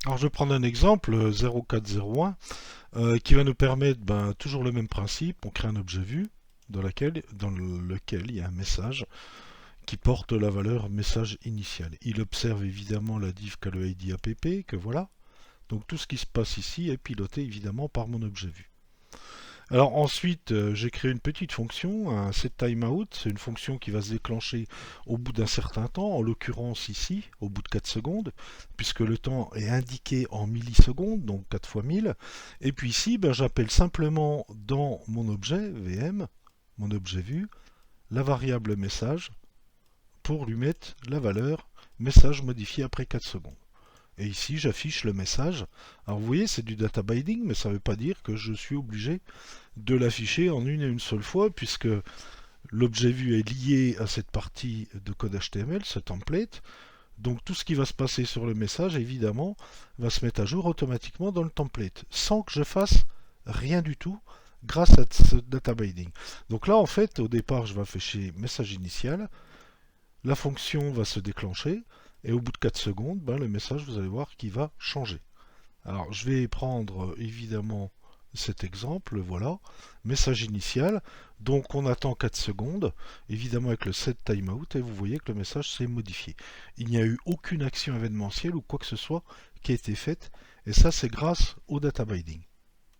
Alors je vais prendre un exemple 0401 qui va nous permettre toujours le même principe. On crée un objet vu dans lequel il y a un message qui porte la valeur message initial. Il observe évidemment la div qu'a le ID app, que voilà. Donc tout ce qui se passe ici est piloté évidemment par mon objet vu. Alors ensuite, j'ai créé une petite fonction, un setTimeout. C'est une fonction qui va se déclencher au bout d'un certain temps, en l'occurrence ici, au bout de 4 secondes, puisque le temps est indiqué en millisecondes, donc 4 fois 1000. Et puis ici, j'appelle simplement dans mon objet VM, mon objet vu, la variable message pour lui mettre la valeur message modifié après 4 secondes. Et ici, j'affiche le message. Alors vous voyez, c'est du data binding, mais ça ne veut pas dire que je suis obligé de l'afficher en une et une seule fois, puisque l'objet vu est lié à cette partie de code HTML, ce template. Donc tout ce qui va se passer sur le message, évidemment, va se mettre à jour automatiquement dans le template, sans que je fasse rien du tout, grâce à ce data binding. Donc là, en fait, au départ, je vais afficher message initial, la fonction va se déclencher, et au bout de 4 secondes, le message, vous allez voir qu'il va changer. Alors, je vais prendre évidemment cet exemple, voilà, message initial. Donc, on attend 4 secondes, évidemment avec le set timeout, et vous voyez que le message s'est modifié. Il n'y a eu aucune action événementielle ou quoi que ce soit qui a été faite, et ça, c'est grâce au data binding.